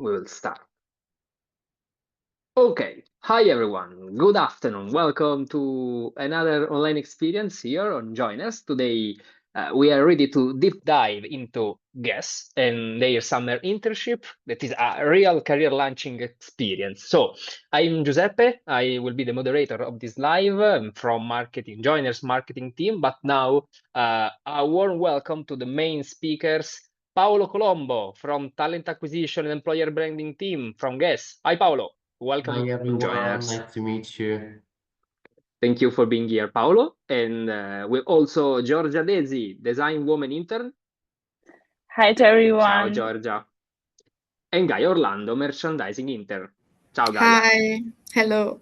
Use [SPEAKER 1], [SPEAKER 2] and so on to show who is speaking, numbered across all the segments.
[SPEAKER 1] we will start. Okay, hi everyone. Good afternoon. Welcome to another online experience here on Joinrs. Today, we are ready to deep dive into Guess and their summer internship. That is a real career launching experience. So, I'm Giuseppe. I will be the moderator of this live from marketing Joiners marketing team. But now, a warm welcome to the main speakers. Paolo Colombo from Talent Acquisition and Employer Branding team from Guess. Hi, Paolo. Welcome
[SPEAKER 2] Hi
[SPEAKER 1] to
[SPEAKER 2] everyone,
[SPEAKER 1] Joiners.
[SPEAKER 2] nice to meet you.
[SPEAKER 1] Thank you for being here, Paolo. And we're also Giorgia Desi, design woman intern.
[SPEAKER 3] Hi to
[SPEAKER 1] Ciao,
[SPEAKER 3] everyone.
[SPEAKER 1] Giorgia. And Gaia Orlando, merchandising intern. Ciao, Gaia.
[SPEAKER 4] Hi, hello.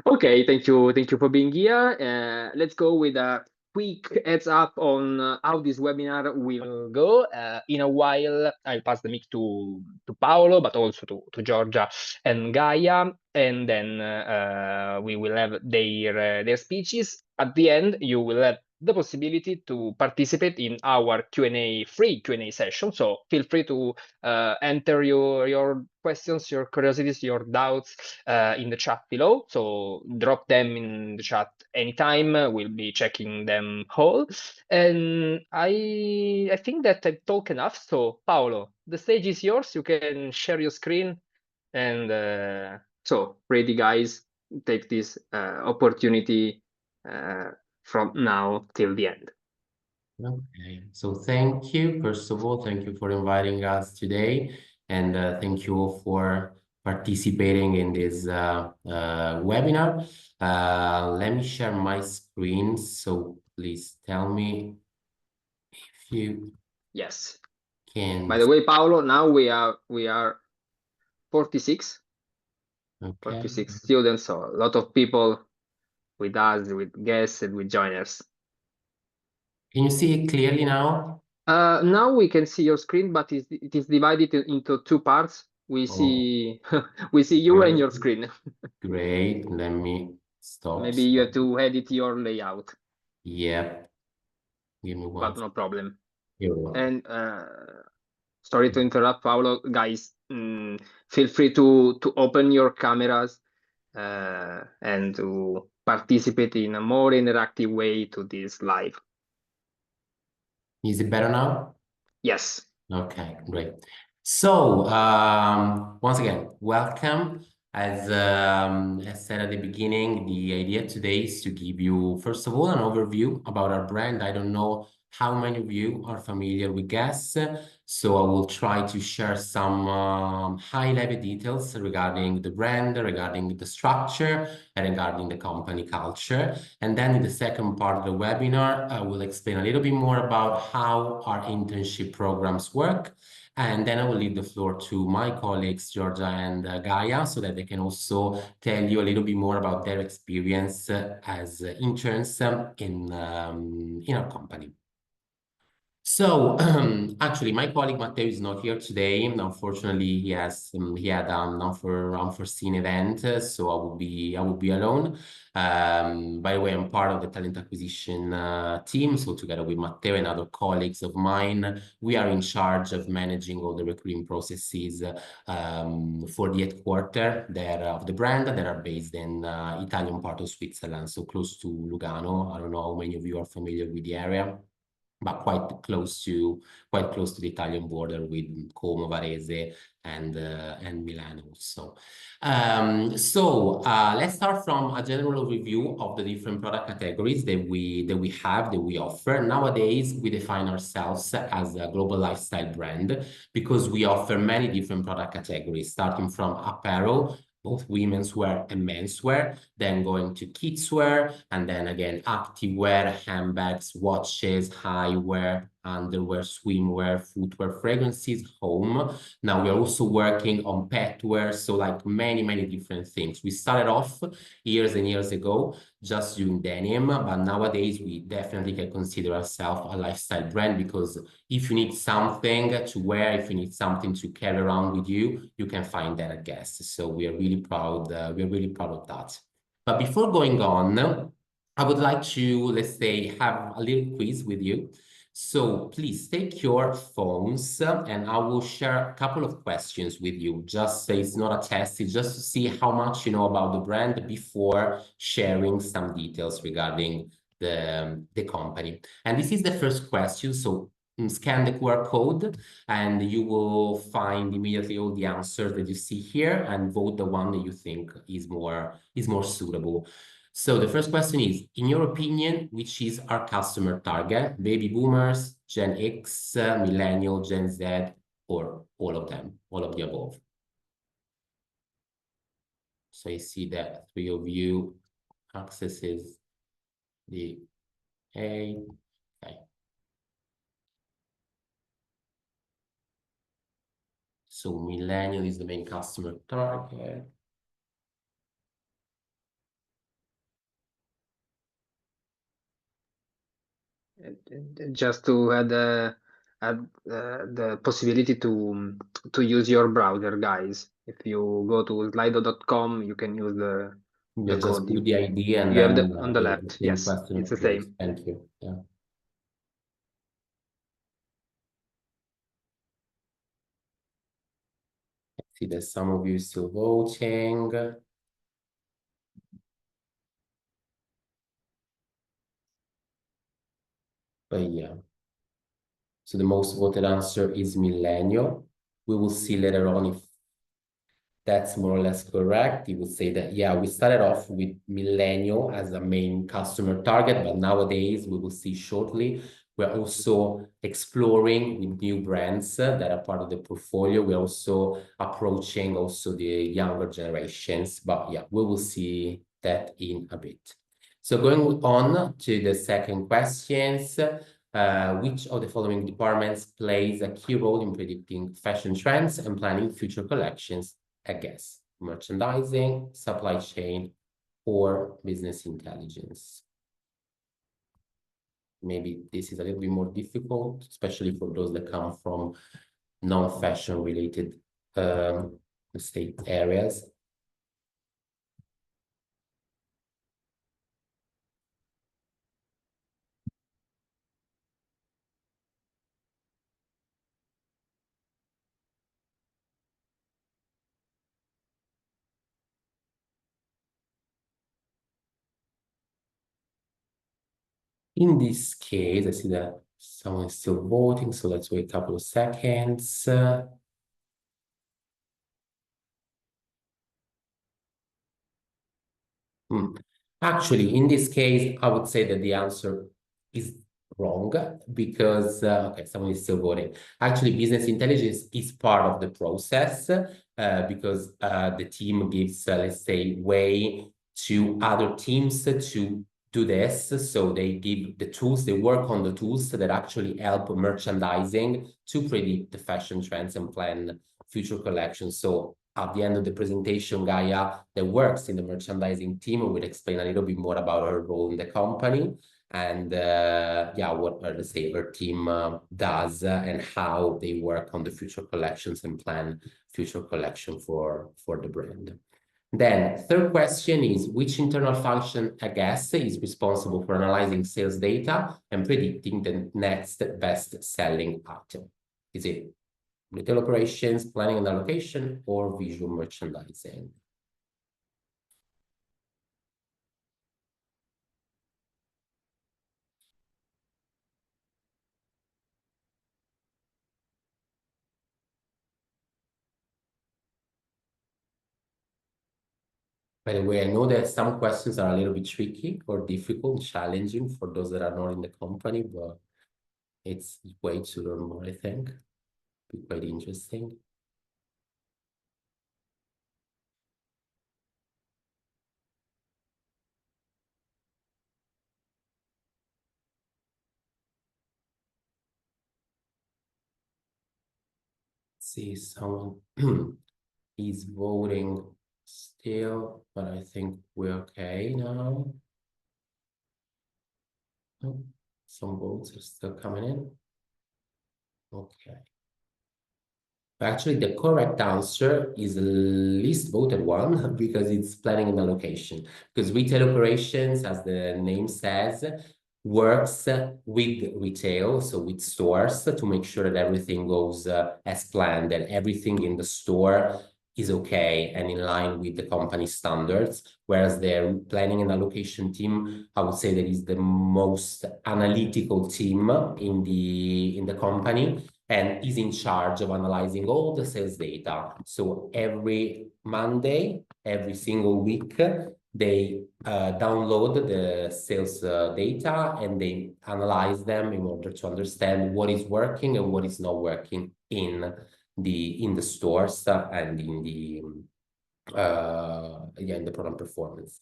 [SPEAKER 1] Okay, thank you for being here. Let's go with a quick heads up on how this webinar will go. In a while, I'll pass the mic to Paolo, but also to Giorgia and Gaia, and then we will have their speeches. At the end, you will have the possibility to participate in our free Q&A session. So feel free to enter your questions, your curiosities, your doubts in the chat below. So drop them in the chat anytime. We'll be checking them all. And I think that I've talked enough. So Paolo, the stage is yours. You can share your screen. And so ready, guys, take this opportunity from now till the end.
[SPEAKER 2] Okay, so thank you. First of all, thank you for inviting us today. And thank you all for participating in this webinar. Let me share my screen. So please tell me if you
[SPEAKER 1] Yes.
[SPEAKER 2] can.
[SPEAKER 1] By the way, Paolo, now we are 46.
[SPEAKER 2] Okay.
[SPEAKER 1] 46 students, so a lot of people with us, with guests, and with joiners.
[SPEAKER 2] Can you see it clearly now?
[SPEAKER 1] Now we can see your screen, but it is divided into two parts. We see you and your screen.
[SPEAKER 2] Great. Let me stop.
[SPEAKER 1] Maybe you have to edit your layout.
[SPEAKER 2] Yep. Give me one.
[SPEAKER 1] But no problem.
[SPEAKER 2] You're welcome.
[SPEAKER 1] And sorry to interrupt, Paolo. Guys, feel free to open your cameras and to participate in a more interactive way to this live.
[SPEAKER 2] Is it better now?
[SPEAKER 1] Yes.
[SPEAKER 2] Okay, great. So once again, welcome. As said at the beginning, the idea today is to give you, first of all, an overview about our brand. I don't know how many of you are familiar with Guess, so I will try to share some high-level details regarding the brand, regarding the structure, and regarding the company culture. And then in the second part of the webinar, I will explain a little bit more about how our internship programs work. And then I will leave the floor to my colleagues, Georgia and Gaia, so that they can also tell you a little bit more about their experience as interns in our company. So actually, my colleague Matteo is not here today. Unfortunately, he had an unforeseen event, so I will be alone. By the way, I'm part of the talent acquisition team. So together with Matteo and other colleagues of mine, we are in charge of managing all the recruiting processes for the headquarters of the brand that are based in Italian part of Switzerland, so close to Lugano. I don't know how many of you are familiar with the area, but quite close to the Italian border with Como, Varese, and Milan also. So let's start from a general overview of the different product categories that we offer. Nowadays, we define ourselves as a global lifestyle brand because we offer many different product categories, starting from apparel, both women's wear and menswear, then going to kidswear, and then again, activewear, handbags, watches, eyewear, underwear, swimwear, footwear, fragrances, home. Now we're also working on petwear, so like many different things. We started off years and years ago just doing denim, but nowadays we definitely can consider ourselves a lifestyle brand because if you need something to wear, if you need something to carry around with you, you can find that at Guess. So we are really proud. We're really proud of that. But before going on, I would like to, let's say, have a little quiz with you So please take your phones and I will share a couple of questions with you. Just say it's not a test, it's just to see how much you know about the brand before sharing some details regarding the company. And this is the first question. So scan the QR code and you will find immediately all the answers that you see here and vote the one that you think is more suitable. So the first question is, in your opinion, which is our customer target? Baby boomers, Gen X, millennial, Gen Z, or all of them, all of the above? So I see that three of you accesses the A. Okay. So millennial is the main customer target.
[SPEAKER 1] Just to add the possibility to use your browser, guys. If you go to slido.com, you can use the
[SPEAKER 2] You just
[SPEAKER 1] code
[SPEAKER 2] put the ID and
[SPEAKER 1] you have
[SPEAKER 2] then
[SPEAKER 1] on the
[SPEAKER 2] the
[SPEAKER 1] left.
[SPEAKER 2] same
[SPEAKER 1] Yes,
[SPEAKER 2] question
[SPEAKER 1] it's the
[SPEAKER 2] appears.
[SPEAKER 1] same.
[SPEAKER 2] Thank you. Yeah. See that some of you still voting. But yeah. So the most voted answer is millennial. We will see later on if that's more or less correct. You would say that, yeah, we started off with millennial as a main customer target, but nowadays we will see shortly. We're also exploring with new brands that are part of the portfolio. We're also approaching also the younger generations, but yeah, we will see that in a bit. So going on to the second questions, which of the following departments plays a key role in predicting fashion trends and planning future collections? I guess merchandising, supply chain, or business intelligence. Maybe this is a little bit more difficult, especially for those that come from non-fashion related state areas. In this case, I see that someone is still voting, so let's wait a couple of seconds. Actually, in this case, I would say that the answer is wrong because, okay, someone is still voting. Actually, business intelligence is part of the process because the team gives, let's say, way to other teams to do this. So they give the tools, they work on the tools that actually help merchandising to predict the fashion trends and plan future collections. So at the end of the presentation, Gaia, that works in the merchandising team, will explain a little bit more about her role in the company and yeah, what let's say her team does and how they work on the future collections and plan future collection for the brand. Then third question is, which internal function, I guess, is responsible for analyzing sales data and predicting the next best selling item? Is it retail operations, planning and allocation, or visual merchandising? By the way, I know that some questions are a little bit tricky or difficult, challenging for those that are not in the company, but it's way to learn more, I think. Be quite interesting. See, someone is voting still, but I think we're okay now. Oh, some votes are still coming in. Okay. Actually, the correct answer is the least voted one because it's planning and allocation. Because retail operations, as the name says, works with retail, so with stores, to make sure that everything goes as planned, that everything in the store is okay and in line with the company standards. Whereas the planning and allocation team, I would say that is the most analytical team in the company and is in charge of analyzing all the sales data. So every Monday, every single week, they download the sales data and they analyze them in order to understand what is working and what is not working in the stores and in the in the product performance.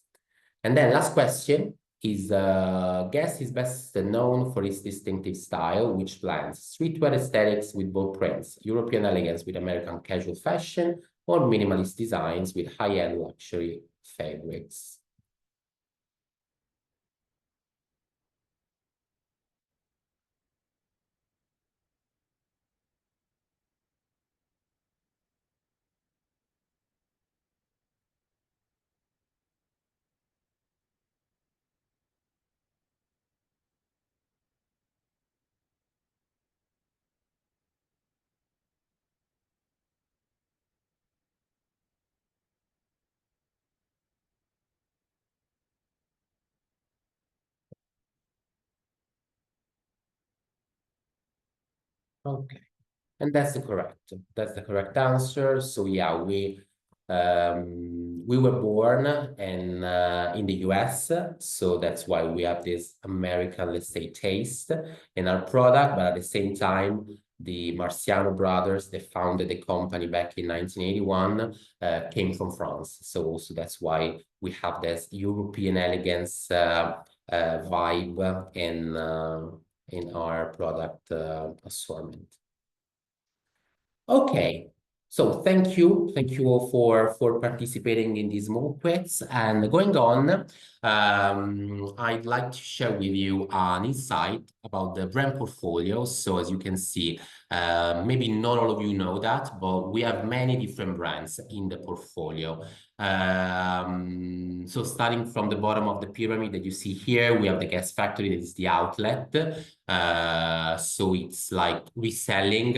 [SPEAKER 2] And then last question is, Guess is best known for its distinctive style, which blends streetwear aesthetics with bold prints, European elegance with American casual fashion, or minimalist designs with high-end luxury fabrics. Okay. And that's the correct answer. So yeah, we were born in the US, so that's why we have this American, let's say, taste in our product. But at the same time, the Marciano brothers, they founded the company back in 1981, came from France. So also that's why we have this European elegance vibe in our product assortment. Okay, so thank you all for participating in these small quiz. And going on, I'd like to share with you an insight about the brand portfolio. So as you can see, maybe not all of you know that, but we have many different brands in the portfolio. So starting from the bottom of the pyramid that you see here, we have the Guess Factory, that is the outlet. So it's like reselling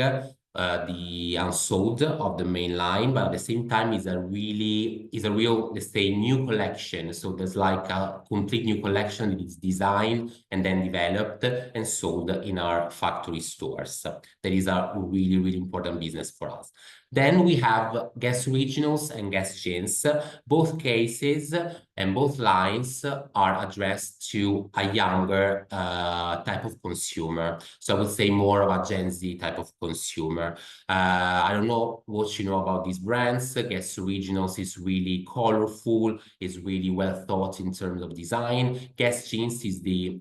[SPEAKER 2] the unsold of the main line, but at the same time is a real, let's say, new collection. So there's like a complete new collection that is designed and then developed and sold in our factory stores. That is a really important business for us. Then we have Guess Originals and Guess Jeans. Both cases and both lines are addressed to a younger type of consumer. So I would say more of a Gen Z type of consumer. I don't know what you know about these brands. Guess Originals is really colorful, is really well thought in terms of design. Guess Jeans is the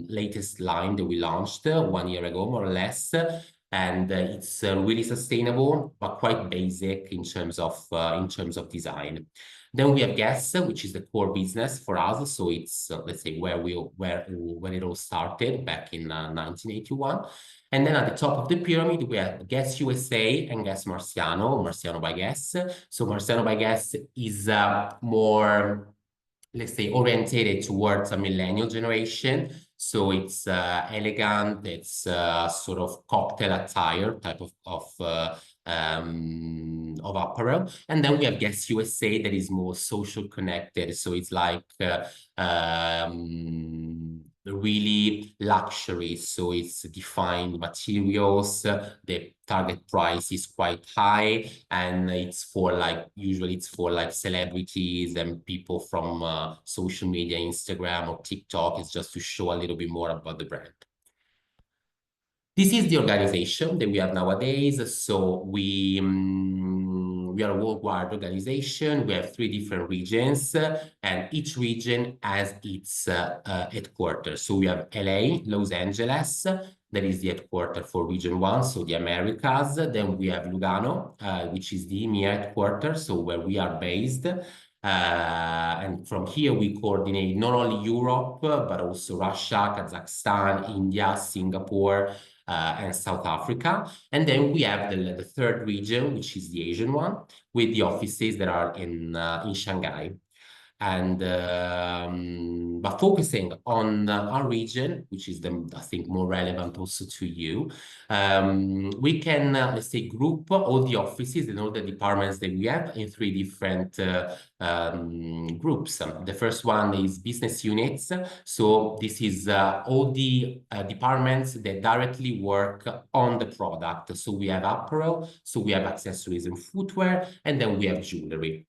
[SPEAKER 2] latest line that we launched 1 year ago, more or less. And it's really sustainable, but quite basic in terms of design. Then we have Guess, which is the core business for us. So it's let's say when it all started back in 1981. And then at the top of the pyramid, we have Guess USA and Guess Marciano by Guess. So Marciano by Guess is more, let's say, orientated towards a millennial generation. So it's elegant, it's sort of cocktail attire type of apparel. And then we have Guess USA that is more social connected. So it's like really luxury. So it's defined materials. The target price is quite high, and usually it's for like celebrities and people from social media, Instagram or TikTok. It's just to show a little bit more about the brand. This is the organization that we have nowadays. So we are a worldwide organization. We have 3 different regions, and each region has its headquarters. So we have LA, Los Angeles, that is the headquarters for Region 1, so the Americas. Then we have Lugano, which is the EMEA headquarters, so where we are based. And from here, we coordinate not only Europe, but also Russia, Kazakhstan, India, Singapore, and South Africa. And then we have the third region, which is the Asian one, with the offices that are in Shanghai. and but focusing on our region, which is I think more relevant also to you, we can let's say group all the offices and all the departments that we have in three different groups. The first one is business units. So this is all the departments that directly work on the product. So we have apparel, so we have accessories and footwear, and then we have jewelry.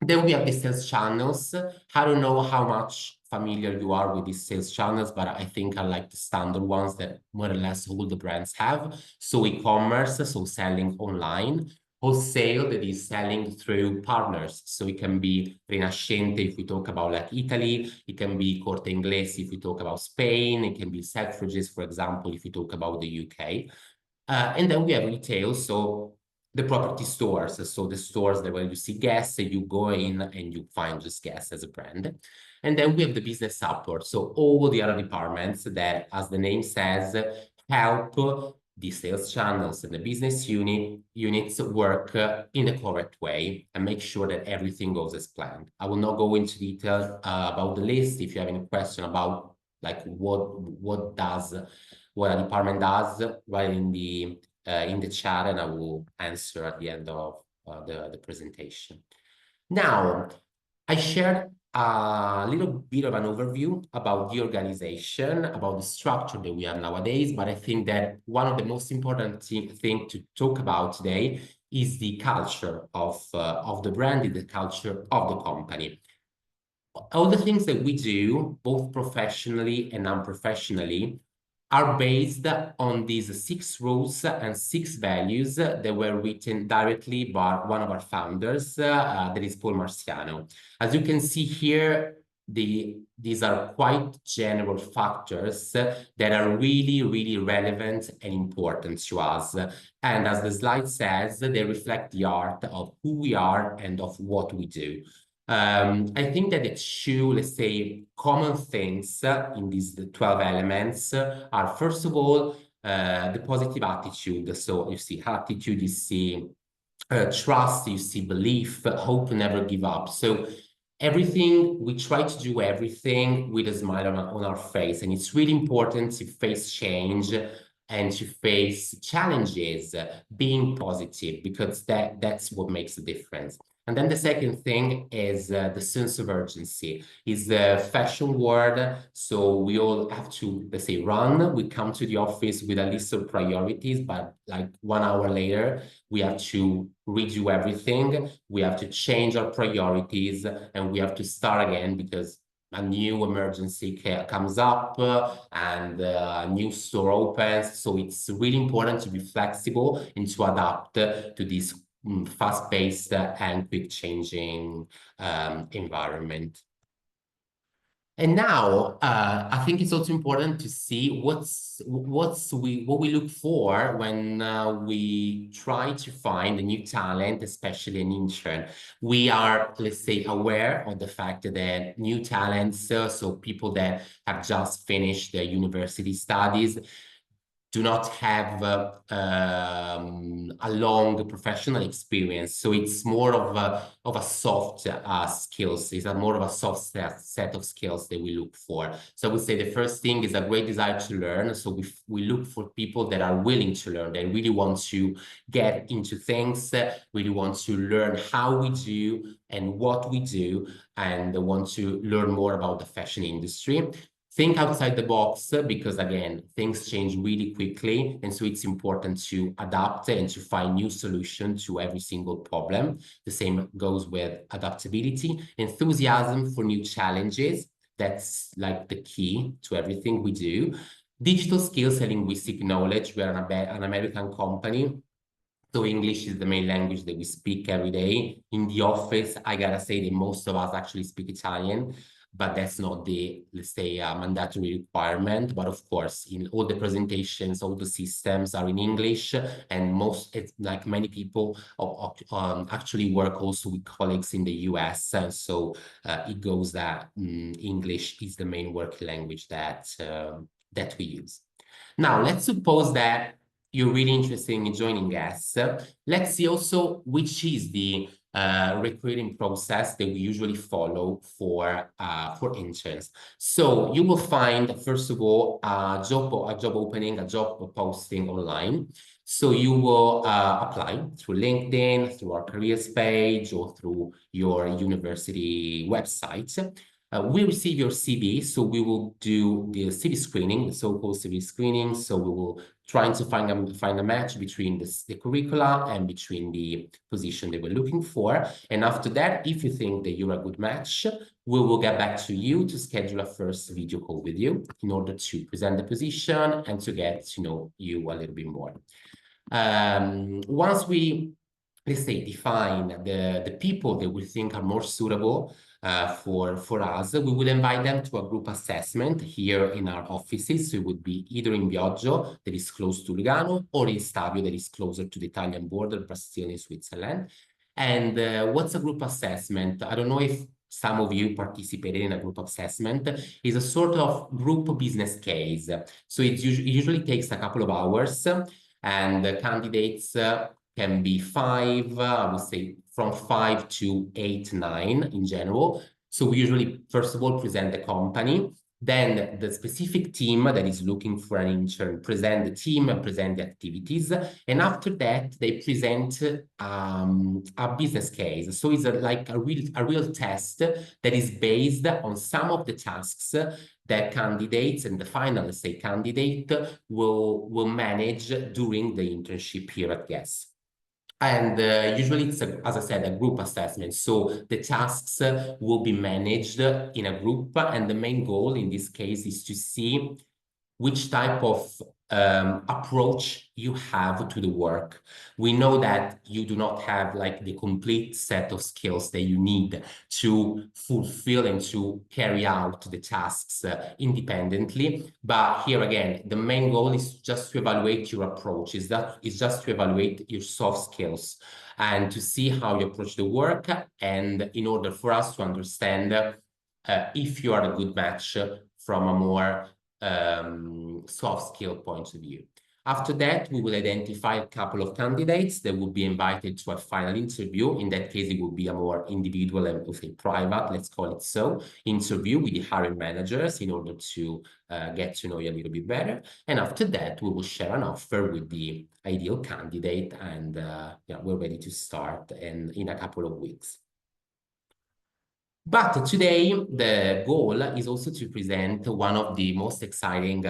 [SPEAKER 2] Then we have the sales channels. I don't know how much familiar you are with these sales channels, but I think I like the standard ones that more or less all the brands have. So e-commerce, so selling online. Wholesale, that is selling through partners. So it can be Rinascente if we talk about like Italy. It can be Corte Inglese if we talk about Spain. It can be Selfridges, for example, if we talk about the UK. And then we have retail, so the property stores, so the stores that where you see Guess, you go in and you find just Guess as a brand. And then we have the business support, so all the other departments that, as the name says, help the sales channels and the business units work in the correct way and make sure that everything goes as planned. I will not go into detail about the list. If you have any question about like what a department does, right in the chat, and I will answer at the end of the presentation. Now, I shared a little bit of an overview about the organization, about the structure that we have nowadays, but I think that one of the most important thing to talk about today is the culture of the brand, the culture of the company. All the things that we do, both professionally and unprofessionally, are based on these 6 rules and 6 values that were written directly by one of our founders, that is Paul Marciano. As you can see here, these are quite general factors that are really, really relevant and important to us. And as the slide says, they reflect the art of who we are and of what we do. I think that the 2, let's say, common things in these 12 elements are, first of all, the positive attitude. So you see attitude, you see trust, you see belief, hope, never give up. So everything, we try to do everything with a smile on our face. And it's really important to face change and to face challenges, being positive, because that's what makes a difference. And then the second thing is the sense of urgency. Is the fashion world, so we all have to, let's say, run. We come to the office with a list of priorities, but like 1 hour later, we have to redo everything. We have to change our priorities, and we have to start again because a new emergency comes up and a new store opens. So it's really important to be flexible and to adapt to this fast-paced and quick-changing environment. And now, I think it's also important to see what we look for when we try to find a new talent, especially an intern. We are, let's say, aware of the fact that new talents, so people that have just finished their university studies, do not have a long professional experience. So it's more of a soft skills. It's more of a soft set of skills that we look for. So I would say the first thing is a great desire to learn. So we look for people that are willing to learn. They really want to get into things, really want to learn how we do and what we do, and want to learn more about the fashion industry. Think outside the box, because again, things change really quickly. And so it's important to adapt and to find new solutions to every single problem. The same goes with adaptability, enthusiasm for new challenges. That's like the key to everything we do. Digital skills and linguistic knowledge. We are an American company. So English is the main language that we speak every day. In the office, I gotta say that most of us actually speak Italian, but that's not the, let's say, mandatory requirement. But of course, in all the presentations, all the systems are in English, and it's like many people actually work also with colleagues in the US. And so it goes that English is the main work language that we use. Now, let's suppose that you're really interested in joining us. Let's see also which is the recruiting process that we usually follow for interns. So you will find, first of all, a job opening, a job posting online. So you will apply through LinkedIn, through our careers page, or through your university website. We receive your CV, so we will do the CV screening, the so-called CV screening. So we will try to find a match between the curricula and between the position that we're looking for. And after that, if you think that you're a good match, we will get back to you to schedule a first video call with you in order to present the position and to get to know you a little bit more. Once we, let's say, define the people that we think are more suitable for us, we will invite them to a group assessment here in our offices. So it would be either in Bioggio, that is close to Lugano, or in Stabio, that is closer to the Italian border, but still in Switzerland. And what's a group assessment? I don't know if some of you participated in a group assessment. Is a sort of group business case. So it usually takes a couple of hours, and the candidates can be five, I would say from 5 to 8, 9 in general. So we usually, first of all, present the company. Then the specific team that is looking for an intern present the team and present the activities. And after that, they present a business case. So it's like a real test that is based on some of the tasks that candidates and the final, let's say, candidate will manage during the internship here at Guess. And usually it's, as I said, a group assessment. So the tasks will be managed in a group. And the main goal in this case is to see which type of approach you have to the work. We know that you do not have like the complete set of skills that you need to fulfill and to carry out the tasks independently. But here again, the main goal is just to evaluate your approach. Is just to evaluate your soft skills and to see how you approach the work, and in order for us to understand if you are a good match from a more soft skill point of view. After that, we will identify a couple of candidates that will be invited to a final interview. In that case, it will be a more individual and, we'll say, private, let's call it so, interview with the hiring managers in order to get to know you a little bit better. And after that, we will share an offer with the ideal candidate, and yeah, we're ready to start in a couple of weeks. But today, the goal is also to present one of the most exciting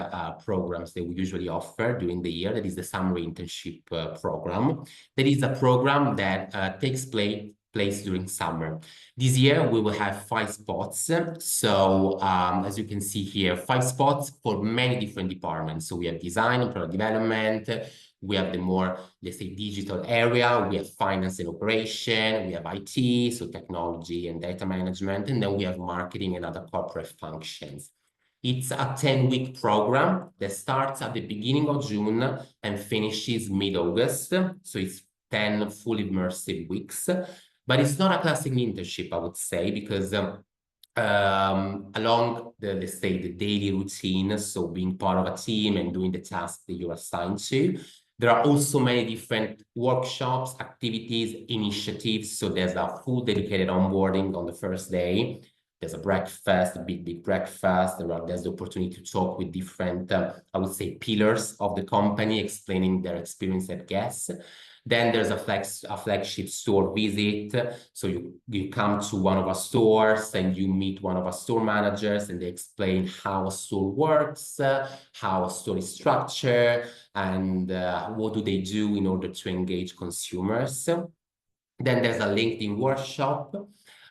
[SPEAKER 2] programs that we usually offer during the year. That is the Summer Internship Program. That is a program that takes place during summer. This year, we will have 5 spots. So as you can see here, 5 spots for many different departments. So we have design and product development. We have the more, let's say, digital area. We have finance and operation. We have IT, so technology and data management. And then we have marketing and other corporate functions. It's a 10-week program that starts at the beginning of June and finishes mid-August. So it's 10 fully immersive weeks. But it's not a classic internship, I would say, because along the, let's say, the daily routine, so being part of a team and doing the tasks that you're assigned to, there are also many different workshops, activities, initiatives. So there's a full dedicated onboarding on the first day. There's a breakfast, a big breakfast. There's the opportunity to talk with different, I would say, pillars of the company, explaining their experience at Guess. Then there's a flagship store visit. So you come to one of our stores and you meet one of our store managers, and they explain how a store works, how a store is structured, and what do they do in order to engage consumers. Then there's a LinkedIn workshop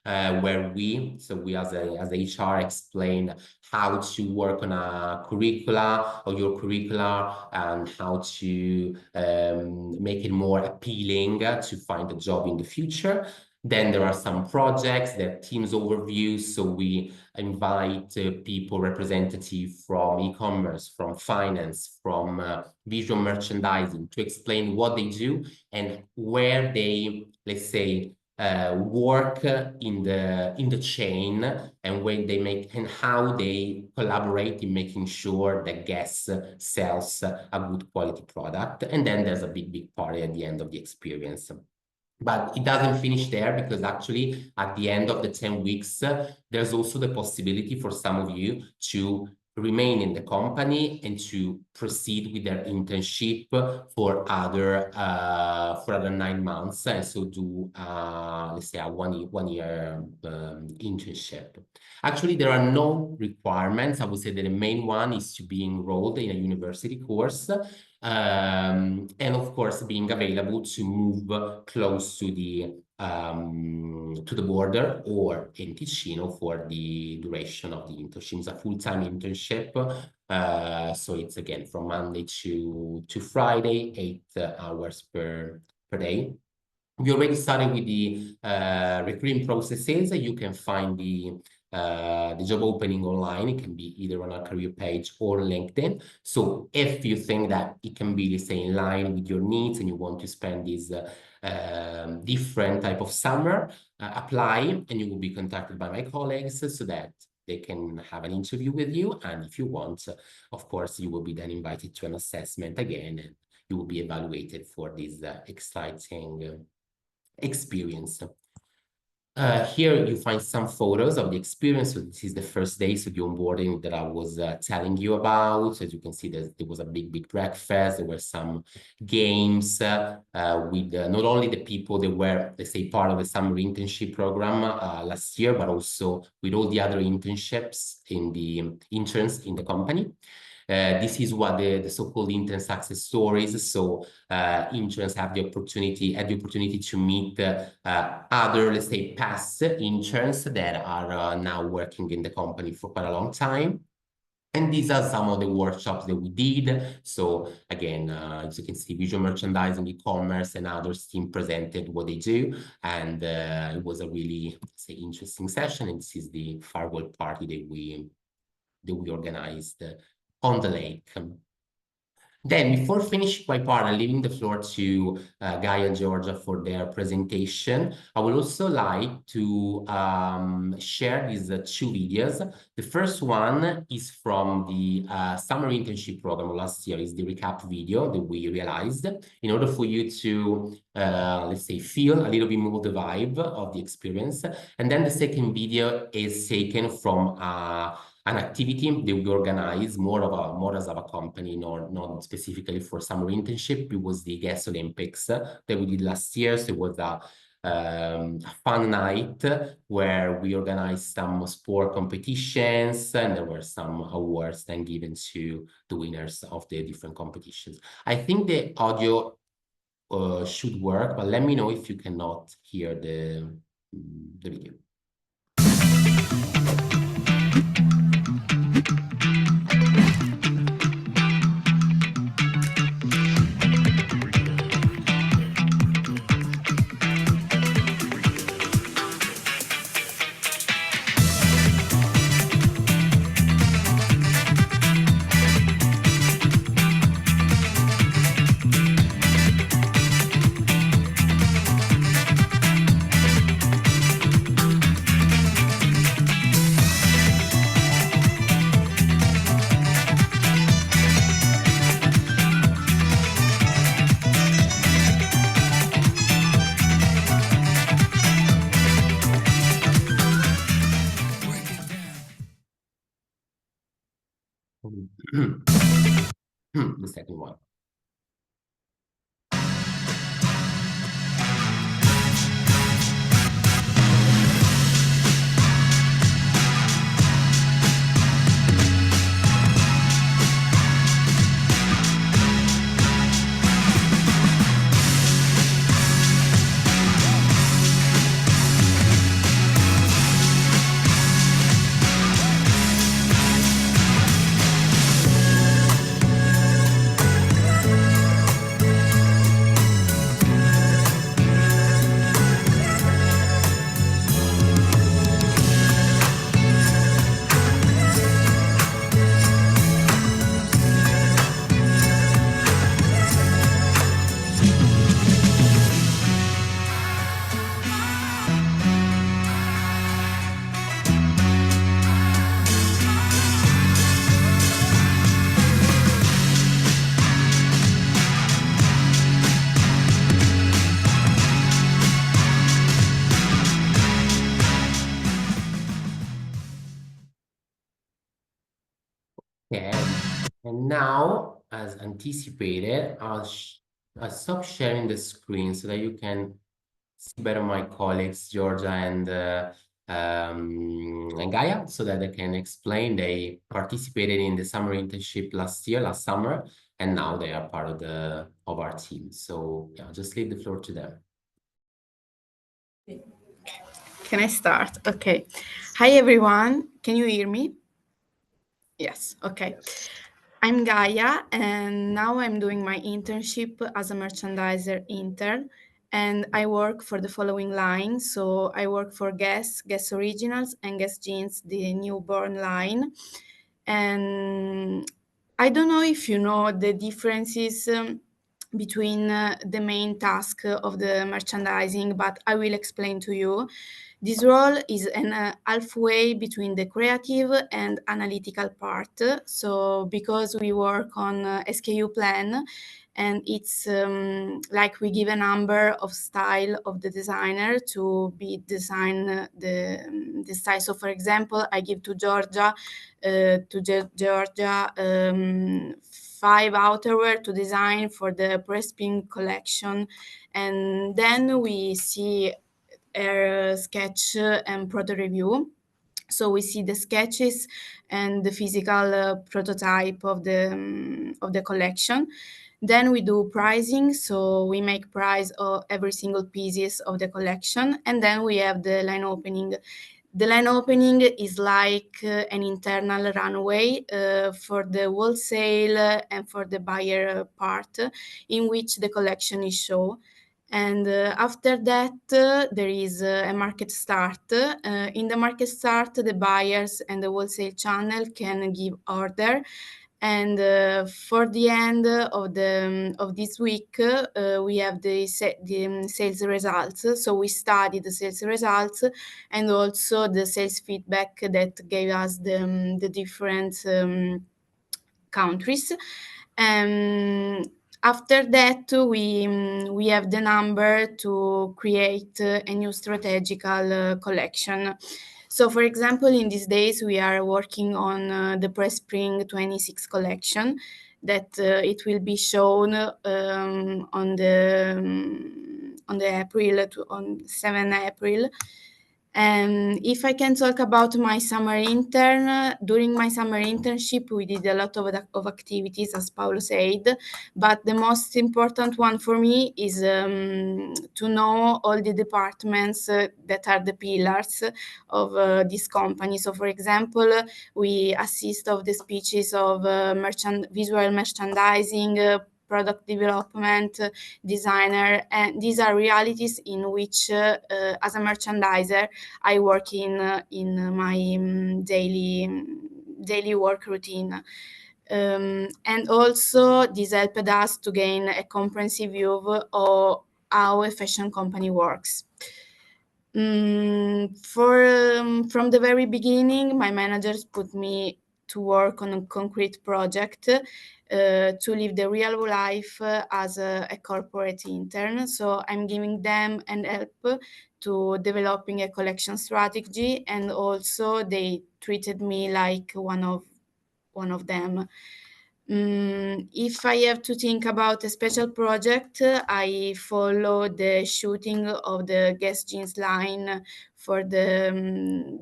[SPEAKER 2] where we as HR explain how to work on a curricula or your curricula, and how to make it more appealing to find a job in the future. Then there are some projects, that teams overview. So we invite people, representative from e-commerce, from finance, from visual merchandising, to explain what they do and where they, let's say, work in the chain, and when they make and how they collaborate in making sure that Guess sells a good quality product. And then there's a big party at the end of the experience. But it doesn't finish there, because actually at the end of the 10 weeks, there's also the possibility for some of you to remain in the company and to proceed with their internship for other 9 months, and so do let's say a one year internship. Actually, there are no requirements. I would say that the main one is to be enrolled in a university course, and of course being available to move close to the border or in Ticino for the duration of the internship. It's a full-time internship, so it's again from Monday to Friday, 8 hours per day. We already started with the recruiting processes. You can find the job opening online. It can be either on our career page or LinkedIn. So if you think that it can be, let's say, in line with your needs and you want to spend this different type of summer, apply, and you will be contacted by my colleagues so that they can have an interview with you. And if you want, of course, you will be then invited to an assessment again, and you will be evaluated for this exciting experience. Here you find some photos of the experience. So this is the first day, so the onboarding that I was telling you about. So as you can see, there was a big breakfast. There were some games with not only the people that were, let's say, part of the summer internship program last year, but also with all the other internships in the interns in the company. This is what the so-called intern success stories. So interns had the opportunity to meet other, let's say, past interns that are now working in the company for quite a long time. And these are some of the workshops that we did. So again, as you can see, visual merchandising, e-commerce, and others team presented what they do. And it was a really, say, interesting session. And this is the farewell party that we organized on the lake. Then, before finishing my part and leaving the floor to Guy and Georgia for their presentation, I would also like to share these 2 videos. The first one is from the summer internship program last year. Is the recap video that we realized in order for you to, let's say, feel a little bit more the vibe of the experience. And then the second video is taken from an activity that we organize more as a company, not specifically for summer internship. It was the Guess Olympics that we did last year. So it was a fun night where we organized some sport competitions, and there were some awards then given to the winners of the different competitions. I think the audio should work, but let me know if you cannot hear the video. The second one. Okay, and now, as anticipated, I'll stop sharing the screen so that you can see better my colleagues, Georgia and Gaia, so that they can explain. They participated in the summer internship last summer, and now they are part of our team. So yeah, I'll just leave the floor to them.
[SPEAKER 3] Can I start? Okay. Hi, everyone. Can you hear me? Yes. Okay. I'm Gaia, and now I'm doing my internship as a merchandiser intern. And I work for the following line. So I work for Guess Originals, and Guess Jeans, the newborn line. And I don't know if you know the differences between the main task of the merchandising, but I will explain to you. This role is an halfway between the creative and analytical part. So because we work on SKU plan, and it's like we give a number of style of the designer to be design the style. So for example, I give to Georgia 5 outerwear to design for the press pink collection, and then we see a sketch and proto review. So we see the sketches and the physical prototype of the collection. Then we do pricing, so we make price of every single pieces of the collection, and then we have the line opening. The line opening is like an internal runway for the wholesale and for the buyer part, in which the collection is shown. And after that, there is a market start. In the market start, the buyers and the wholesale channel can give order. And for the end of this week, we have the sales results. So we study the sales results and also the sales feedback that gave us the different countries. After that, we have the number to create a new strategical collection. So, for example, in these days, we are working on the Press Spring 26 collection that it will be shown on on 7 April. And if I can talk about my summer intern, during my summer internship, we did a lot of activities, as Paolo said, but the most important one for me is to know all the departments that are the pillars of this company. So, for example, we assist of the speeches of visual merchandising, product development, designer, and these are realities in which, as a merchandiser, I work in my daily work routine. And also, this helped us to gain a comprehensive view of how a fashion company works. From the very beginning, my managers put me to work on a concrete project to live the real life as a corporate intern. So I'm giving them an help to developing a collection strategy, and also they treated me like one of them. If I have to think about a special project, I follow the shooting of the Guess Jeans line for the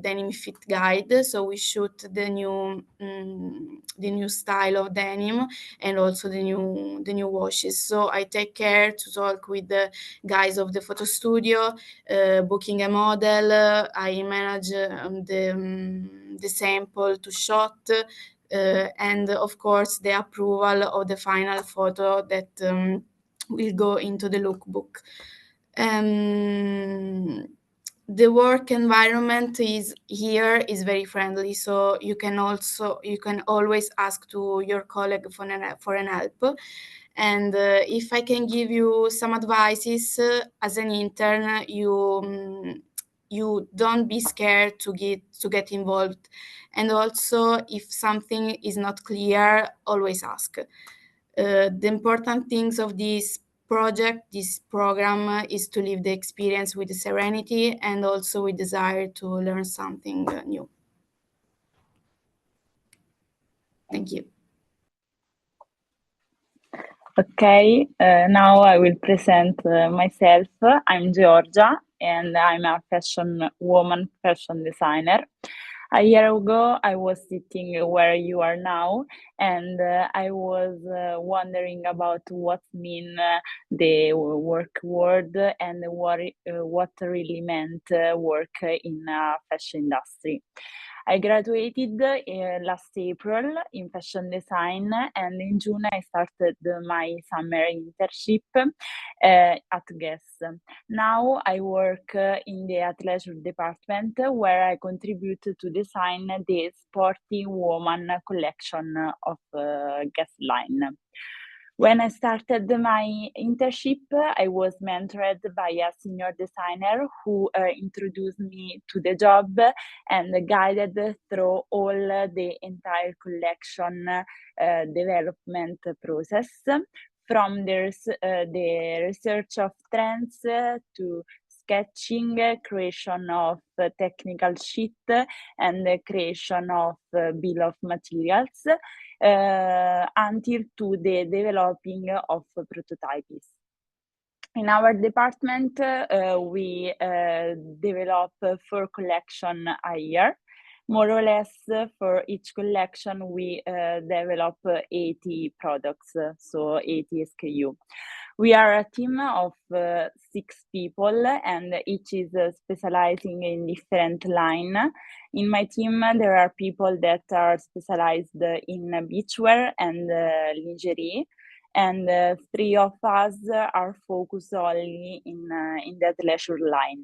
[SPEAKER 3] denim fit guide. So we shoot the new style of denim and also the new washes. So I take care to talk with the guys of the photo studio, booking a model. I manage the sample to shot. And of course the approval of the final photo that will go into the lookbook. The work environment is very friendly, so you can always ask to your colleague for an help. And if I can give you some advices as an intern, you don't be scared to get involved, and also if something is not clear, always ask. The important things of this program is to live the experience with serenity and also with desire to learn something new. Thank you.
[SPEAKER 4] Okay, now I will present myself. I'm Georgia and I'm a fashion woman, fashion designer. A year ago, I was sitting where you are now, and I was wondering about what mean the work world and what really meant work in fashion industry. I graduated last April in fashion design, and in June I started my summer internship at Guess. Now I work in the athleisure department where I contribute to design the sporty woman collection of Guess line. When I started my internship, I was mentored by a senior designer who introduced me to the job and guided through all the entire collection development process, from the research of trends to sketching, creation of technical sheet, and the creation of bill of materials, until to the developing of prototypes. In our department, we develop 4 collections a year. More or less, for each collection, we develop 80 products, so 80 SKU. We are a team of 6 people, and each is specializing in different line. In my team, there are people that are specialized in beachwear and lingerie, and 3 of us are focused only in that leisure line.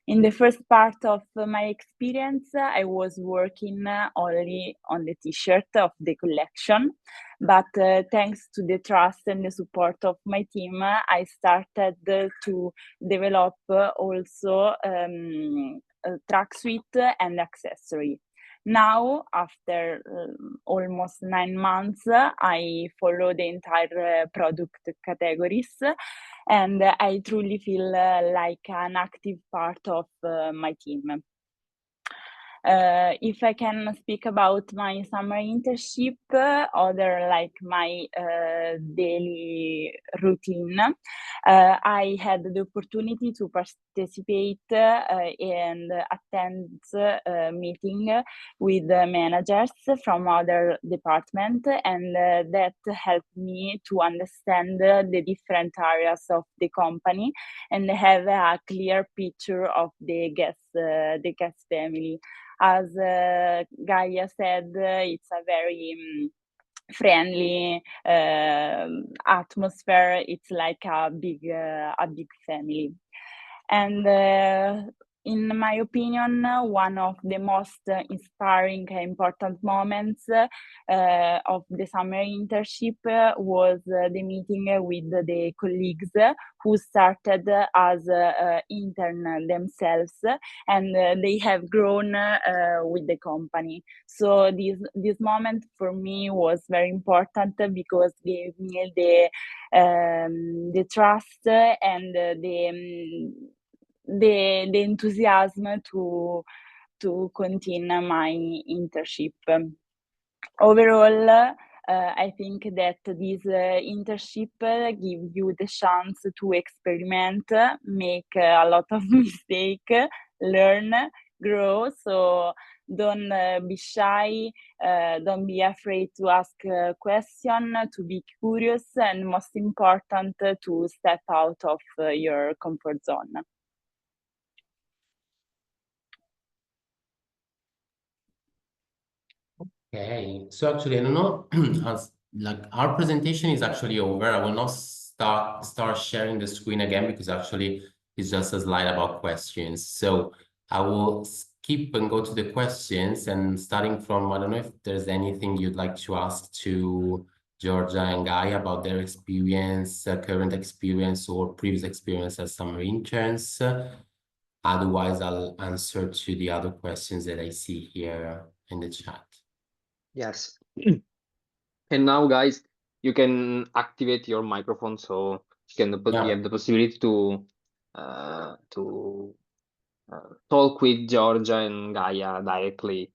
[SPEAKER 4] In the first part of my experience, I was working only on the t-shirt of the collection, but thanks to the trust and the support of my team, I started to develop also tracksuit and accessory. Now, after almost 9 months, I follow the entire product categories, and I truly feel like an active part of my team. If I can speak about my summer internship, other like my daily routine, I had the opportunity to participate and attend meeting with managers from other department, and that helped me to understand the different areas of the company and have a clear picture of the Guess family. As Gaia said, it's a very friendly atmosphere. It's like a big family. And in my opinion, one of the most inspiring and important moments of the summer internship was the meeting with the colleagues who started as intern themselves, and they have grown with the company. So this moment for me was very important because it gave me the trust and the enthusiasm to continue my internship. Overall, I think that this internship gives you the chance to experiment, make a lot of mistakes, learn, grow. So don't be shy, don't be afraid to ask a question, to be curious, and most important, to step out of your comfort zone.
[SPEAKER 2] Okay, so actually, I don't know, like our presentation is actually over. I will not start sharing the screen again because actually it's just a slide about questions. So I will skip and go to the questions, and starting from, I don't know if there's anything you'd like to ask to Georgia and Guy about their experience, current experience or previous experience as summer interns. Otherwise, I'll answer to the other questions that I see here in the chat.
[SPEAKER 1] Yes. And now, guys, you can activate your microphone, so you have the possibility to talk with Georgia and Gaia directly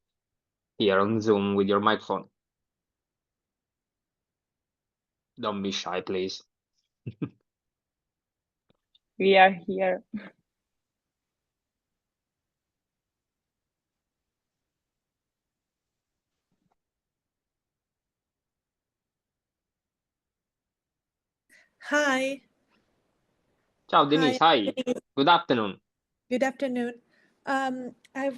[SPEAKER 1] here on Zoom with your microphone. Don't be shy, please.
[SPEAKER 4] We are here.
[SPEAKER 5] Hi.
[SPEAKER 1] Ciao, Denise. Hi.
[SPEAKER 5] Denise.
[SPEAKER 1] Good afternoon.
[SPEAKER 5] Good afternoon. I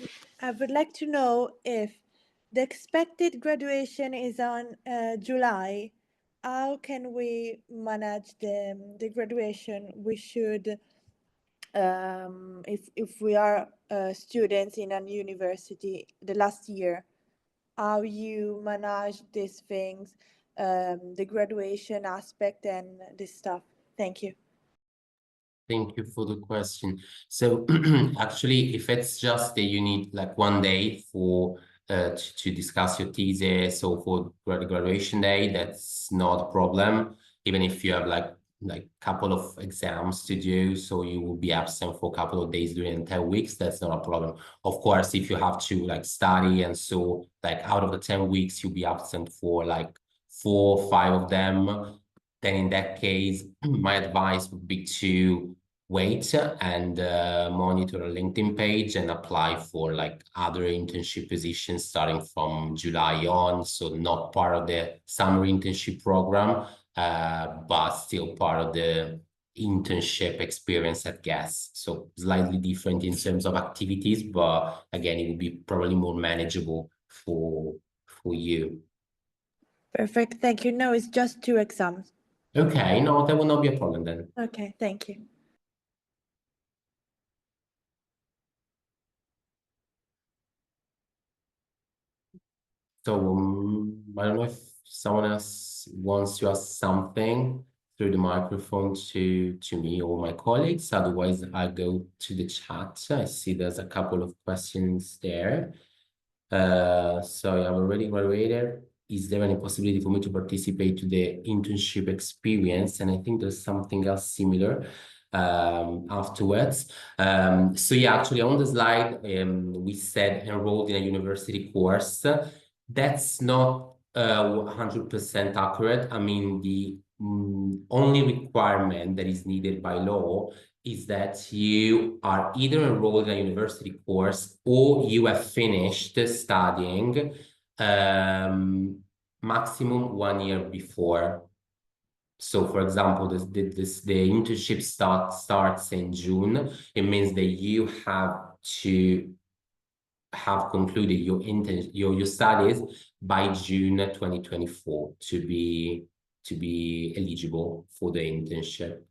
[SPEAKER 5] would like to know if the expected graduation is on July. How can we manage the graduation? We should, if we are students in a university the last year, how you manage these things, the graduation aspect and this stuff. Thank you.
[SPEAKER 2] Thank you for the question. So actually, if it's just that you need like 1 day for to discuss your thesis or for graduation day, that's not a problem. Even if you have like couple of exams to do, so you will be absent for a couple of days during 10 weeks, that's not a problem. Of course, if you have to like study, and so like out of the 10 weeks, you'll be absent for like 4 or 5 of them, then in that case, my advice would be to wait and monitor a LinkedIn page and apply for like other internship positions starting from July on. So not part of the summer internship program, but still part of the internship experience at Guess. So slightly different in terms of activities, but again, it will be probably more manageable for you.
[SPEAKER 5] Perfect. Thank you. No, it's just 2 exams.
[SPEAKER 2] Okay, no, that will not be a problem then.
[SPEAKER 5] Okay, thank you.
[SPEAKER 2] So I don't know if someone else wants to ask something through the microphone to me or my colleagues. Otherwise, I go to the chat. I see there's a couple of questions there. So I'm already graduated. Is there any possibility for me to participate to the internship experience? And I think there's something else similar afterwards. So yeah, actually on the slide, we said enrolled in a university course. That's not 100% accurate. I mean, the only requirement that is needed by law is that you are either enrolled in a university course or you have finished studying maximum 1 year before. So, for example, the internship starts in June. It means that you have to have concluded your studies by June 2024 to be eligible for the internship.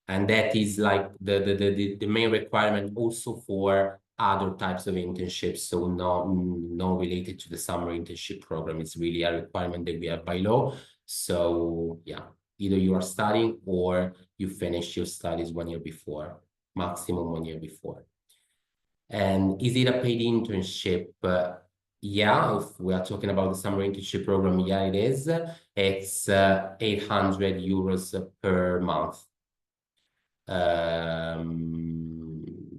[SPEAKER 2] And that is like the main requirement also for other types of internships. So not related to the summer internship program. It's really a requirement that we have by law. So yeah, either you are studying or you finish your studies 1 year before, maximum 1 year before. And is it a paid internship? Yeah, if we are talking about the summer internship program, yeah, it is. It's 800 euros per month.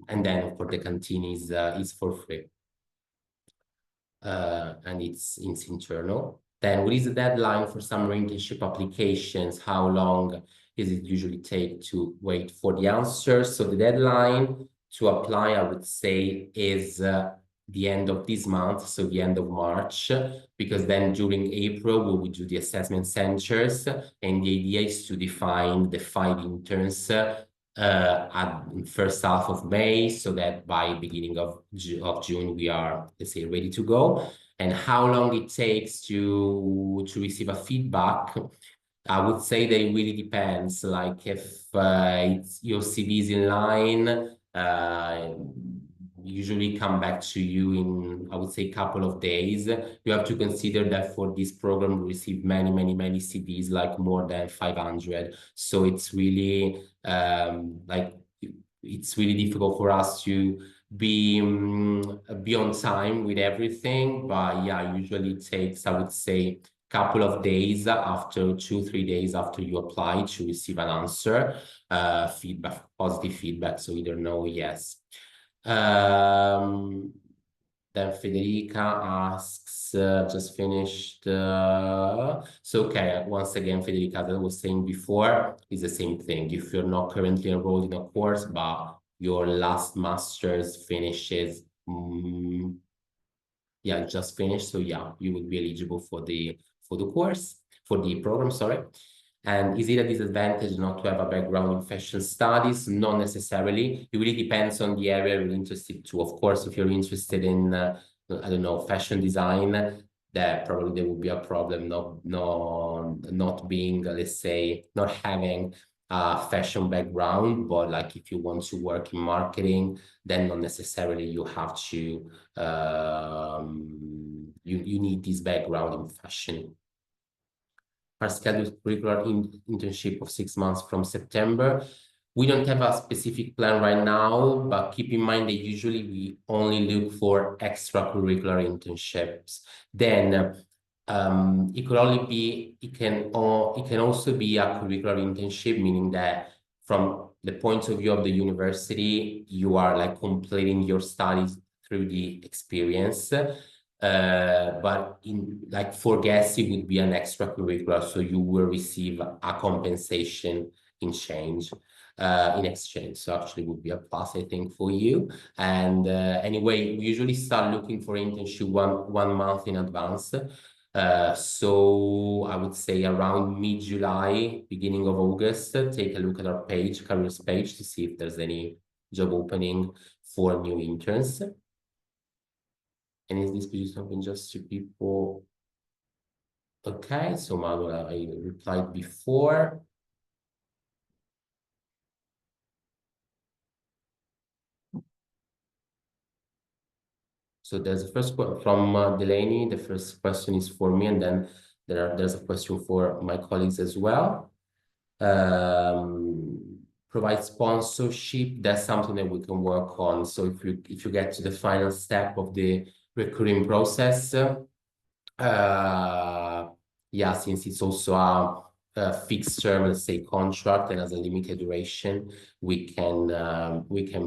[SPEAKER 2] And then of course the canteen is for free, and it's internal. Then what is the deadline for summer internship applications? How long does it usually take to wait for the answers? So the deadline to apply, I would say, is the end of this month, so the end of March, because then during April we will do the assessment centers, and the idea is to define the 5 interns at first half of May, so that by beginning of June we are, let's say, ready to go. And how long it takes to receive a feedback, I would say that it really depends. Like if your CV is in line, usually come back to you in, I would say, a couple of days. You have to consider that for this program, we receive many CVs, like more than 500. So it's really like it's really difficult for us to be on time with everything. But yeah, usually it takes, I would say, couple of days after 2-3 days after you apply to receive an answer, feedback, positive feedback. So either no or yes. Then Federica asks, just finished. So, okay, once again, Federica, as I was saying before, is the same thing. If you're not currently enrolled in a course, but your last master's finishes, yeah, just finished. So yeah, you would be eligible for the course, for the program, sorry. And is it a disadvantage not to have a background in fashion studies? Not necessarily. It really depends on the area you're interested to. Of course, if you're interested in, I don't know, fashion design, that probably there would be a problem not being, let's say, not having a fashion background. But like if you want to work in marketing, then not necessarily you have to, you need this background in fashion. Our scheduled curricular internship of 6 months from September. We don't have a specific plan right now, but keep in mind that usually we only look for extracurricular internships. Then it could only be, it can also be a curricular internship, meaning that from the point of view of the university, you are like completing your studies through the experience. But in like for Guess, it would be an extracurricular, so you will receive a compensation in exchange. So actually would be a plus, I think, for you. And anyway, we usually start looking for internship one month in advance. So I would say around mid-July, beginning of August, take a look at our page, careers page, to see if there's any job opening for new interns. And is this position open just to people? Okay, so Manuela, I replied before. So there's a first question from Delaney. The first question is for me, and then there's a question for my colleagues as well. Provide sponsorship. That's something that we can work on. So if you get to the final step of the recruiting process, yeah, since it's also a fixed term, let's say, contract and has a limited duration, we can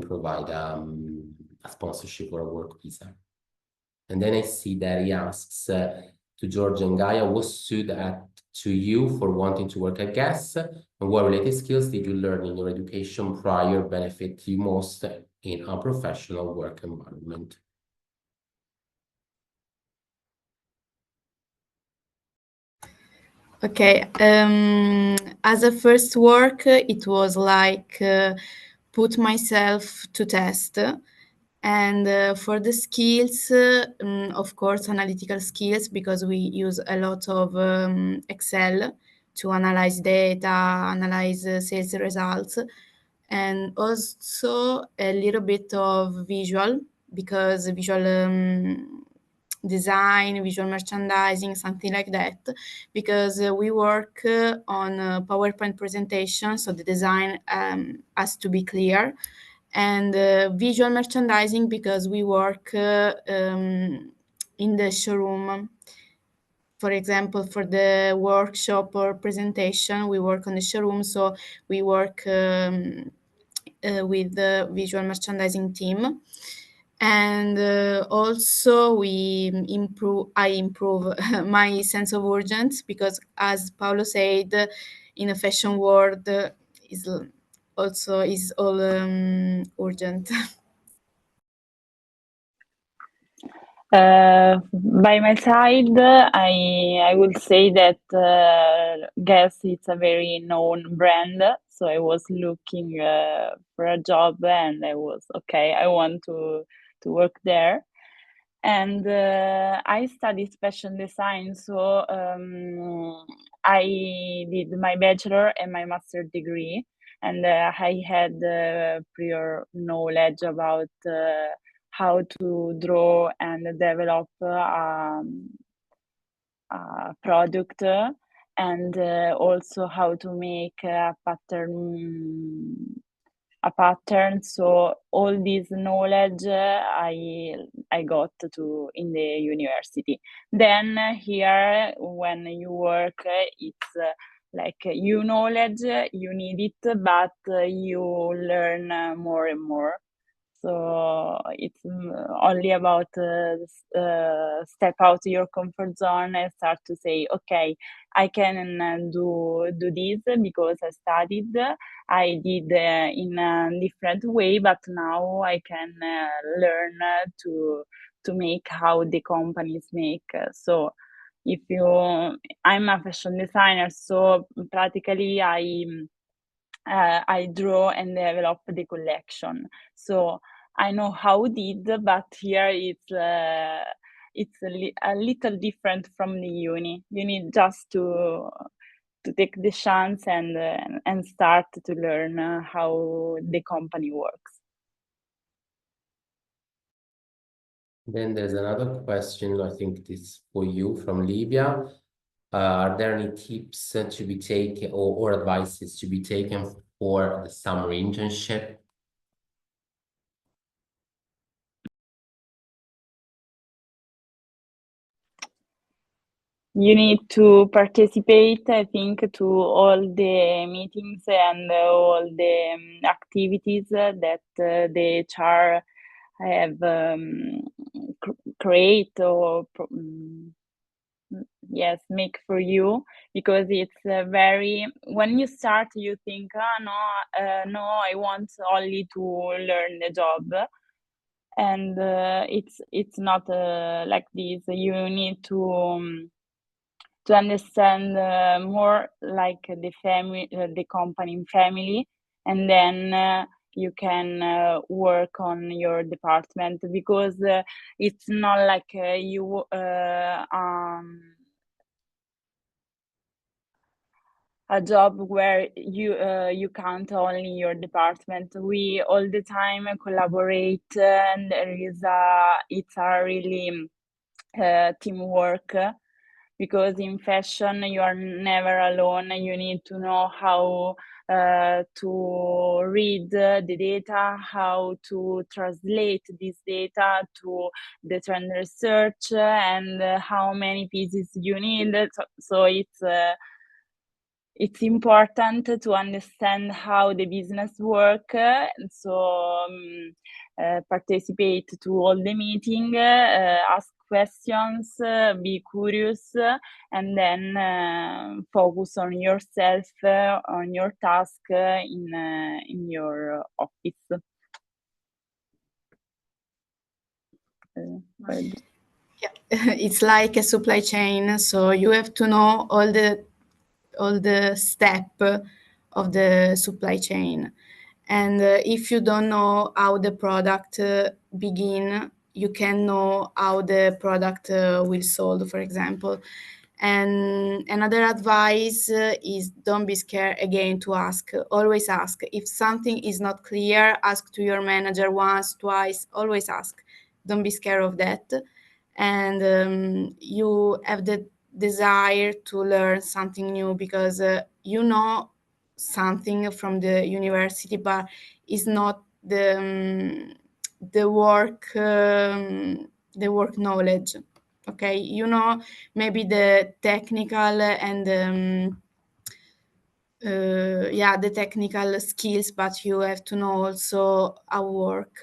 [SPEAKER 2] provide a sponsorship or a work visa. And then I see that he asks to George and Gaia, what stood out to you for wanting to work at Guess, and what related skills did you learn in your education prior benefit you most in a professional work environment?
[SPEAKER 3] Okay, as a first work, it was like put myself to test. And for the skills, of course, analytical skills, because we use a lot of Excel to analyze data, analyze sales results, and also a little bit of visual, because visual design, visual merchandising, something like that, because we work on a PowerPoint presentation, so the design has to be clear, and visual merchandising because we work in the showroom. For example, for the workshop or presentation, we work on the showroom, so we work with the visual merchandising team. And also I improve my sense of urgency, because as Paolo said, in a fashion world is all urgent.
[SPEAKER 4] By my side, I will say that Guess it's a very known brand. So I was looking for a job, and I was okay. I want to work there, and I studied fashion design. So I did my bachelor and my master degree, and I had prior knowledge about how to draw and develop a product, and also how to make a pattern. So all this knowledge I got to in the university. Then here, when you work, it's like you knowledge, you need it, but you learn more and more. So it's only about step out your comfort zone and start to say, okay, I can do this because I studied. I did in a different way, but now I can learn to make how the companies make. So if I'm a fashion designer, so practically I draw and develop the collection. So I know how it did, but here it's a little different from the uni. You need just to take the chance and start to learn how the company works.
[SPEAKER 2] Then there's another question, I think this for you from Livia. Are there any tips to be taken or advices to be taken for the summer internship?
[SPEAKER 4] You need to participate, I think, to all the meetings and all the activities that the HR have create or yes, make for you, because it's very, when you start you think, no, I want only to learn the job, and it's not like this. You need to understand more like the family, the company family, and then you can work on your department, because it's not like you a job where you count only your department. We all the time collaborate, and it's a really teamwork, because in fashion you are never alone. You need to know how to read the data, how to translate this data to the trend research, and how many pieces you need. So it's important to understand how the business work. So participate to all the meeting, ask questions, be curious, and then focus on yourself, on your task in your office.
[SPEAKER 3] Yeah, it's like a supply chain, so you have to know all the step of the supply chain, and if you don't know how the product begin, you can know how the product will sold, for example. And another advice is don't be scared again to ask. Always ask. If something is not clear, ask to your manager once, twice. Always ask. Don't be scared of that. And you have the desire to learn something new, because you know something from the university, but it's not the work knowledge. Okay, you know, maybe the technical and the technical skills, but you have to know also how work.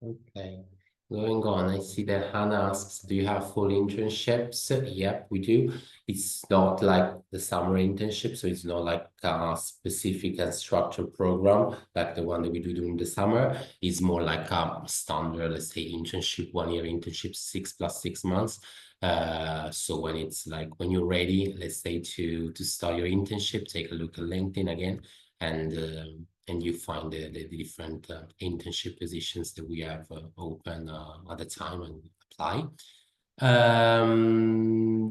[SPEAKER 2] Okay, going on, I see that Hannah asks, do you have full internships? Yep, we do. It's not like the summer internship, so it's not like a specific and structured program like the one that we do during the summer. It's more like a standard, let's say, internship, 1 year internship, 6 + 6 months. So when it's like, when you're ready, let's say, to start your internship, take a look at LinkedIn again, and you find the different internship positions that we have open at the time and apply.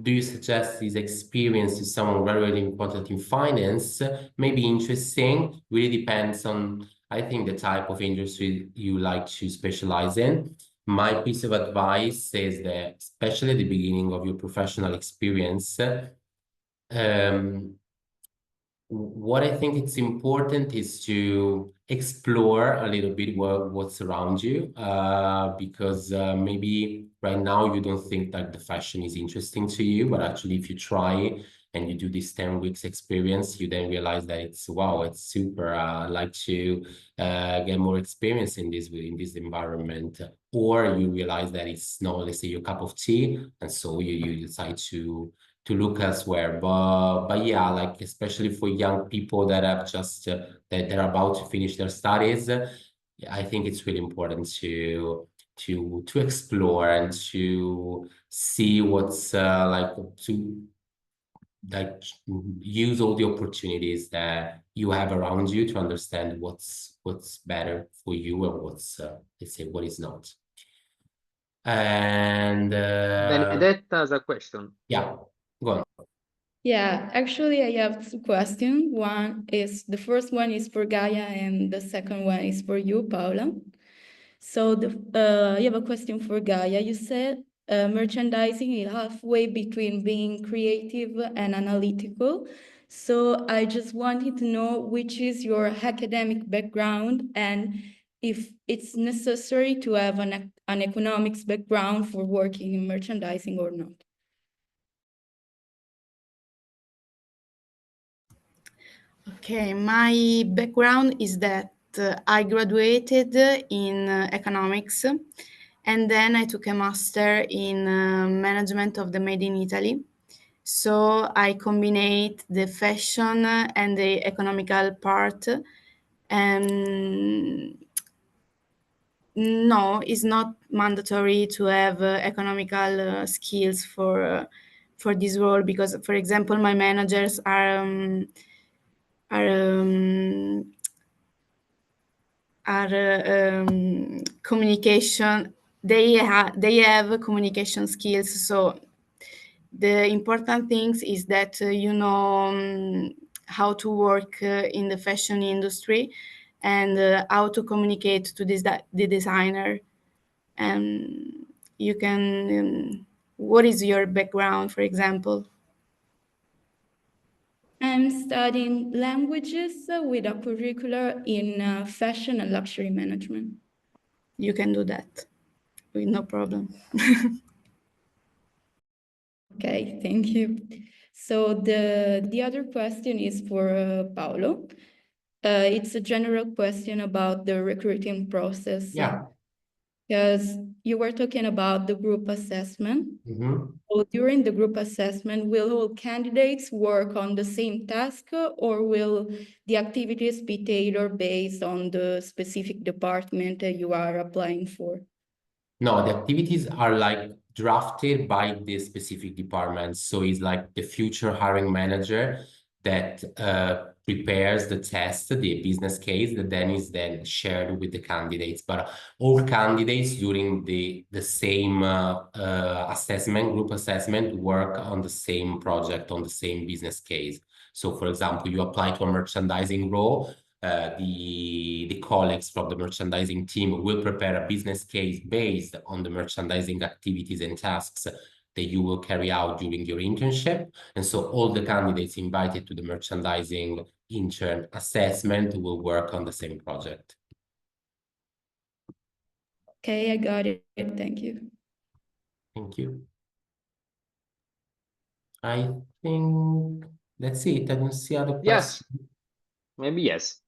[SPEAKER 2] Do you suggest this experience to someone graduating quantitative finance? Maybe interesting. Really depends on, I think, the type of industry you like to specialize in. My piece of advice is that, especially at the beginning of your professional experience, what I think it's important is to explore a little bit what's around you, because maybe right now you don't think that the fashion is interesting to you, but actually if you try and you do this 10 weeks experience, you then realize that it's wow, it's super. I'd like to get more experience in this environment, or you realize that it's not, let's say, your cup of tea, and so you decide to look elsewhere. But yeah, like especially for young people that have just that they're about to finish their studies, I think it's really important to explore and to see what's like use all the opportunities that you have around you to understand what's better for you and what's let's say what is not. And
[SPEAKER 1] Benedetta has a question.
[SPEAKER 2] yeah, go on.
[SPEAKER 6] Yeah, actually, I have two questions. The first one is for Gaia, and the second one is for you, Paula. So you have a question for Gaia. You said merchandising is halfway between being creative and analytical. So I just wanted to know which is your academic background and if it's necessary to have an economics background for working in merchandising or not.
[SPEAKER 3] Okay, my background is that I graduated in economics, and then I took a master in management of the Made in Italy. So I combined the fashion and the economical part. And no, it's not mandatory to have economical skills for this role, because, for example, my managers are communication. They have communication skills. So the important things is that you know how to work in the fashion industry and how to communicate to the designer. And you can. What is your background, for example?
[SPEAKER 6] I'm studying languages with a curricular in fashion and luxury management.
[SPEAKER 3] You can do that with no problem.
[SPEAKER 6] Okay, thank you. So the other question is for Paolo. It's a general question about the recruiting process.
[SPEAKER 2] Yeah.
[SPEAKER 6] Because you were talking about the group assessment.
[SPEAKER 2] Mm-hmm.
[SPEAKER 6] So during the group assessment, will all candidates work on the same task, or will the activities be tailored based on the specific department that you are applying for?
[SPEAKER 2] No, the activities are like drafted by the specific department. So it's like the future hiring manager that prepares the test, the business case, that then is then shared with the candidates. But all candidates during the same group assessment, work on the same project, on the same business case. So, for example, you apply to a merchandising role. The colleagues from the merchandising team will prepare a business case based on the merchandising activities and tasks that you will carry out during your internship. And so all the candidates invited to the merchandising intern assessment will work on the same project.
[SPEAKER 6] Okay, I got it. Thank you.
[SPEAKER 2] Thank you. I think that's it. I don't see other questions.
[SPEAKER 1] Yes, maybe yes.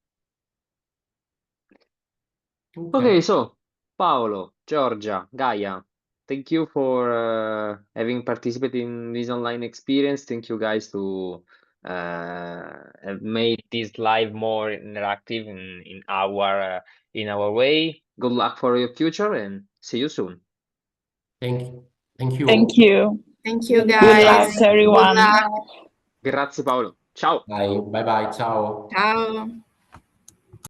[SPEAKER 2] Okay.
[SPEAKER 1] Okay, so Paolo, Giorgia, Gaia, thank you for having participated in this online experience. Thank you guys to have made this live more interactive in our way. Good luck for your future and see you soon.
[SPEAKER 2] Thank you. Thank you.
[SPEAKER 4] Thank you.
[SPEAKER 3] Thank you,
[SPEAKER 4] Good
[SPEAKER 3] guys.
[SPEAKER 4] luck, everyone.
[SPEAKER 3] Good luck.
[SPEAKER 1] Grazie Paolo. Ciao.
[SPEAKER 2] Bye. Bye bye. Ciao.
[SPEAKER 3] Ciao.